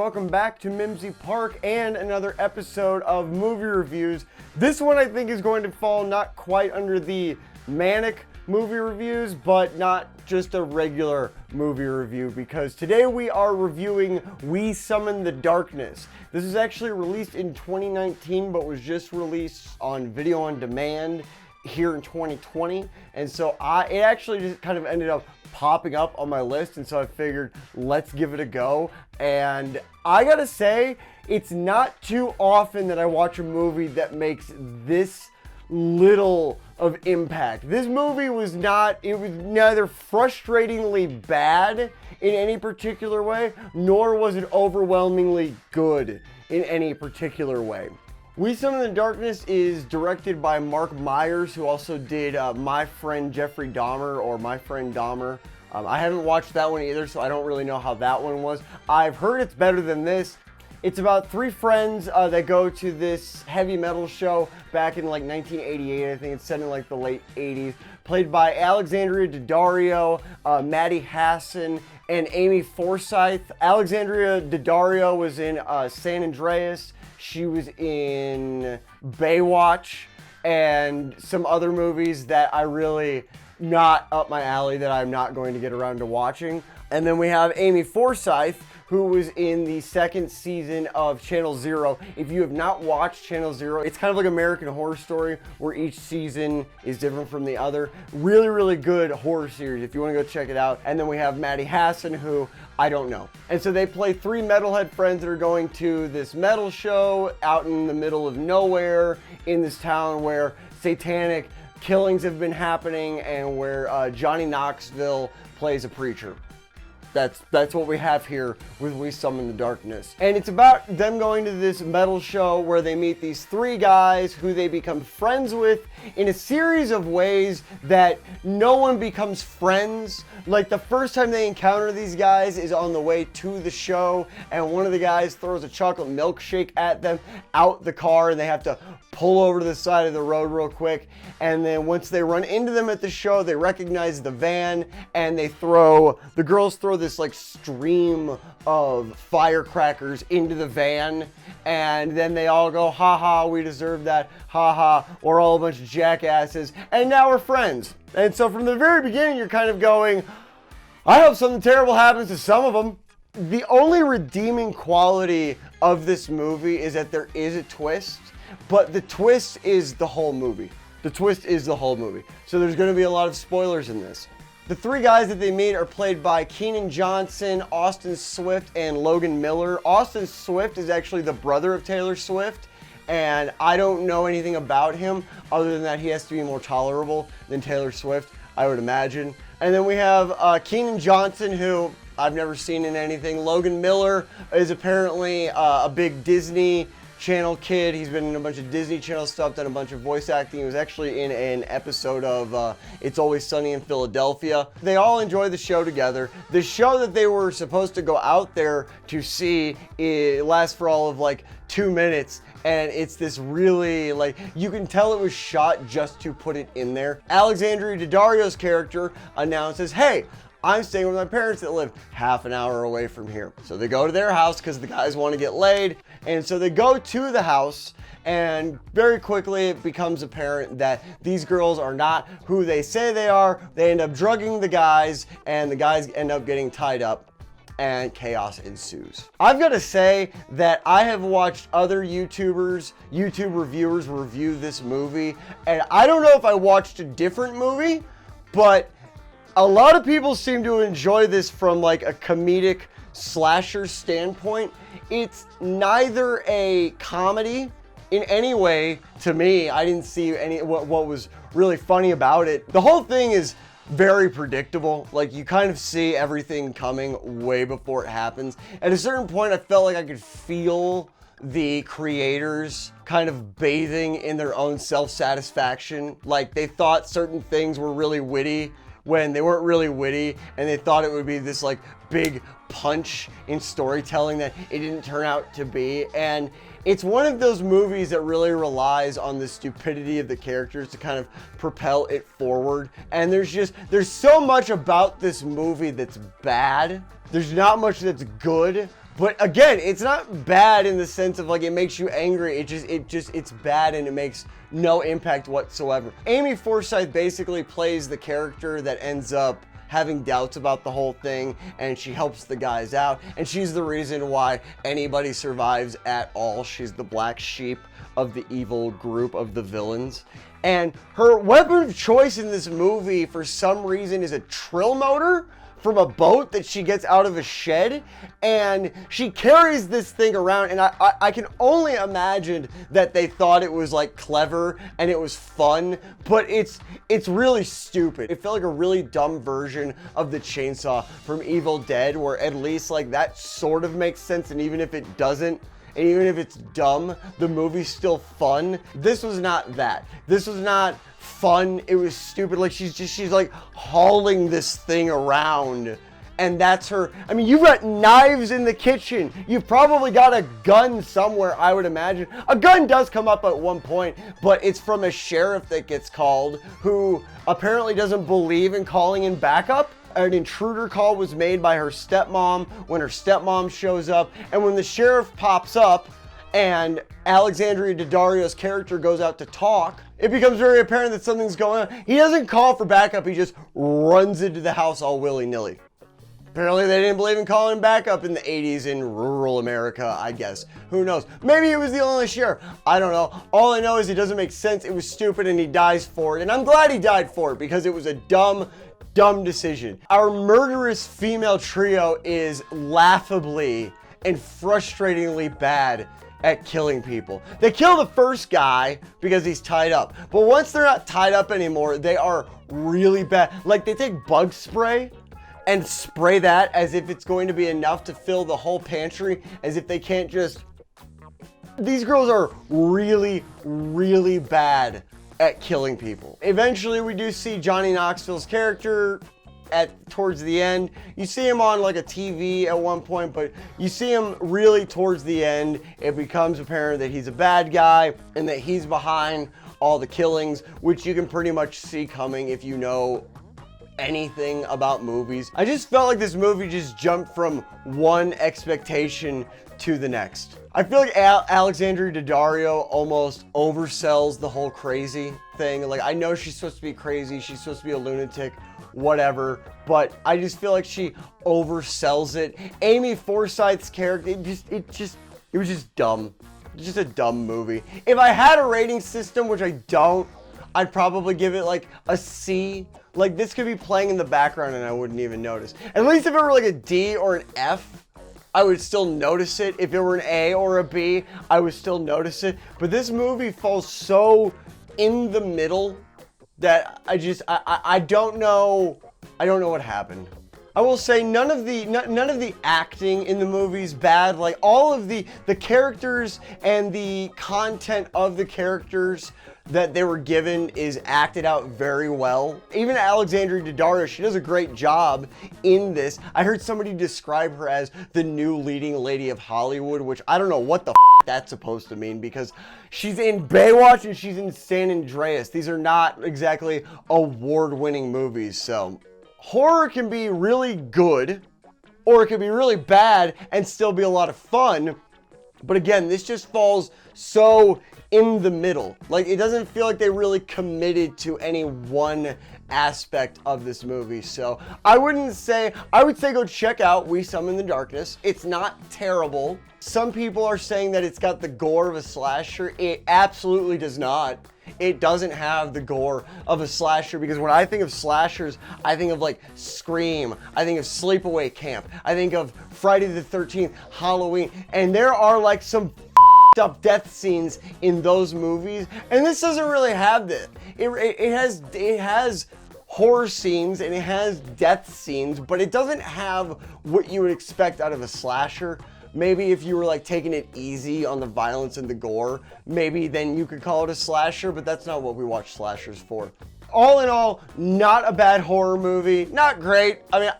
welcome back to Mimsy Park and another episode of movie reviews. This one I think is going to fall not quite under the Manic movie reviews, but not just a regular movie review, because today we are reviewing We Summon the Darkness. This is actually released in 2019, but was just released on video on demand here in 2020, and so it actually just kind of ended up popping up on my list, and so I figured let's give it a go. And I gotta say, it's not too often that I watch a movie that makes this little of impact. This movie was neither frustratingly bad in any particular way, nor was it overwhelmingly good in any particular way. We Summon the Darkness is directed by Marc Meyers, who also did My Friend Jeffrey Dahmer, or My Friend Dahmer. I haven't watched that one either, so I don't really know how that one was. I've heard it's better than this. It's about three friends that go to this heavy metal show back in like 1988. I think it's set in like the late 80s. Played by Alexandra Daddario, Maddie, Hasson, and Amy Forsyth. Alexandra Daddario was in San Andreas. She was in Baywatch and some other movies that I really not up my alley, that I'm not going to get around to watching. And then we have Amy Forsyth, who was in the second season of Channel Zero. If you have not watched Channel Zero, it's kind of like American Horror Story, where each season is different from the other. Really, really good horror series if you want to go check it out. And then we have Maddie, Hasson, who I don't know. And so they play three metalhead friends that are going to this metal show out in the middle of nowhere in this town where satanic killings have been happening, and where Johnny Knoxville plays a preacher. That's what we have here with We Summon the Darkness. And it's about them going to this metal show where they meet these three guys who they become friends with in a series of ways that no one becomes friends. Like, the first time they encounter these guys is on the way to the show, and one of the guys throws a chocolate milkshake at them out the car, and they have to pull over to the side of the road real quick. And then once they run into them at the show, they recognize the van, and the girls throw this like stream of firecrackers into the van, and then they all go, ha ha, we deserve that, ha ha, we're all a bunch of jackasses, and now we're friends. And so from the very beginning, you're kind of going, I hope something terrible happens to some of them. The only redeeming quality of this movie is that there is a twist, but the twist is the whole movie. The twist is the whole movie. So there's going to be a lot of spoilers in this. The three guys that they meet are played by Keenan Johnson, Austin Swift, and Logan Miller. Austin Swift is actually the brother of Taylor Swift, and I don't know anything about him other than that he has to be more tolerable than Taylor Swift, I would imagine. And then we have Keenan Johnson, who I've never seen in anything. Logan Miller is apparently a big Disney Channel kid. He's been in a bunch of Disney Channel stuff, done a bunch of voice acting. He was actually in an episode of It's Always Sunny in Philadelphia. They all enjoy the show together. The show that they were supposed to go out there to see, it lasts for all of like 2 minutes, and it's this really, like, you can tell it was shot just to put it in there. Alexandra Daddario's character announces, hey, I'm staying with my parents that live half an hour away from here. So they go to their house because the guys want to get laid. And so they go to the house, and very quickly it becomes apparent that these girls are not who they say they are. They end up drugging the guys, and the guys end up getting tied up, and chaos ensues. I've got to say that I have watched other YouTube reviewers review this movie, and I don't know if I watched a different movie, but a lot of people seem to enjoy this from like a comedic slasher standpoint. It's neither a comedy in any way to me. I didn't see what was really funny about it. The whole thing is very predictable. Like, you kind of see everything coming way before it happens. At a certain point, I felt like I could feel the creators kind of bathing in their own self-satisfaction. Like, they thought certain things were really witty when they weren't really witty, and they thought it would be this like big punch in storytelling that it didn't turn out to be. And it's one of those movies that really relies on the stupidity of the characters to kind of propel it forward. And there's so much about this movie that's bad. There's not much that's good, But again, it's not bad in the sense of like it makes you angry. It's bad and it makes no impact whatsoever. Amy Forsyth basically plays the character that ends up having doubts about the whole thing, and she helps the guys out, and she's the reason why anybody survives at all. She's the black sheep of the evil group of the villains. And her weapon of choice in this movie for some reason is a trill motor from a boat that she gets out of a shed, and she carries this thing around, and I can only imagine that they thought it was like clever and it was fun, but it's really stupid. It felt like a really dumb version of the chainsaw from Evil Dead, where at least like that sort of makes sense, and even if it doesn't, and even if it's dumb, the movie's still fun. This was not that. This was not fun. It was stupid. Like she's like hauling this thing around, and that's her. I mean, you've got knives in the kitchen. You've probably got a gun somewhere, I would imagine. A gun does come up at one point, but it's from a sheriff that gets called, who apparently doesn't believe in calling in backup. An intruder call was made by her stepmom when her stepmom shows up, and when the sheriff pops up and Alexandra Daddario's character goes out to talk, it becomes very apparent that something's going on. He doesn't call for backup, he just runs into the house all willy-nilly. Apparently they didn't believe in calling backup in the 80s in rural America, I guess. Who knows? Maybe it was the only sheriff. I don't know. All I know is it doesn't make sense. It was stupid and he dies for it. And I'm glad he died for it because it was a dumb decision. Our murderous female trio is laughably and frustratingly bad at killing people. They kill the first guy because he's tied up. But once they're not tied up anymore, they are really bad. Like they take bug spray and spray that as if it's going to be enough to fill the whole pantry, as if they can't just... These girls are really, really bad at killing people. Eventually we do see Johnny Knoxville's character towards the end. You see him on like a TV at one point, but you see him really towards the end. It becomes apparent that he's a bad guy and that he's behind all the killings, which you can pretty much see coming if you know anything about movies. I just felt like this movie just jumped from one expectation to the next. I feel like Alexandra Daddario almost oversells the whole crazy thing. Like, I know she's supposed to be crazy, she's supposed to be a lunatic, whatever, but I just feel like she oversells it. Amy Forsyth's character, it was just dumb. Just a dumb movie. If I had a rating system, which I don't, I'd probably give it like a C. Like, this could be playing in the background and I wouldn't even notice. At least if it were like a D or an F, I would still notice it. If it were an A or a B, I would still notice it. But this movie falls so in the middle that I don't know what happened. I will say none of the acting in the movie is bad. Like, all of the characters and the content of the characters that they were given is acted out very well. Even Alexandra Daddario, she does a great job in this. I heard somebody describe her as the new leading lady of Hollywood, which I don't know what the that's supposed to mean, because she's in Baywatch and she's in San Andreas. These are not exactly award-winning movies, so horror can be really good or it can be really bad and still be a lot of fun. But again, this just falls so in the middle. Like, it doesn't feel like they really committed to any one aspect of this movie. So I would say go check out We Summon the Darkness. It's not terrible. Some people are saying that it's got the gore of a slasher. It absolutely does not. It doesn't have the gore of a slasher, because when I think of slashers, I think of like Scream, I think of Sleepaway Camp, I think of Friday the 13th, Halloween, and there are like some up death scenes in those movies, and this doesn't really have that. It has horror scenes and it has death scenes, but it doesn't have what you would expect out of a slasher. Maybe if you were like taking it easy on the violence and the gore, maybe then you could call it a slasher, but that's not what we watch slashers for. All in all, not a bad horror movie. Not great. I mean,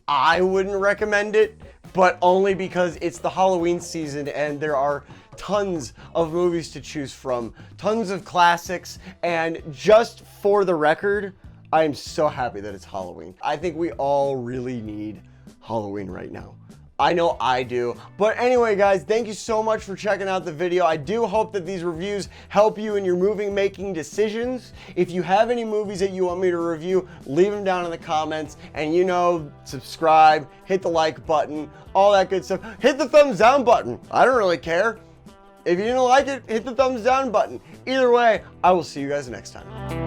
I wouldn't recommend it, but only because it's the Halloween season and there are tons of movies to choose from, tons of classics, and just for the record, I am so happy that it's Halloween. I think we all really need Halloween right now. I know I do. But anyway, guys, thank you so much for checking out the video. I do hope that these reviews help you in your movie making decisions. If you have any movies that you want me to review, leave them down in the comments. And you know, subscribe, hit the like button, all that good stuff. Hit the thumbs down button. I don't really care. If you didn't like it, hit the thumbs down button. Either way, I will see you guys next time.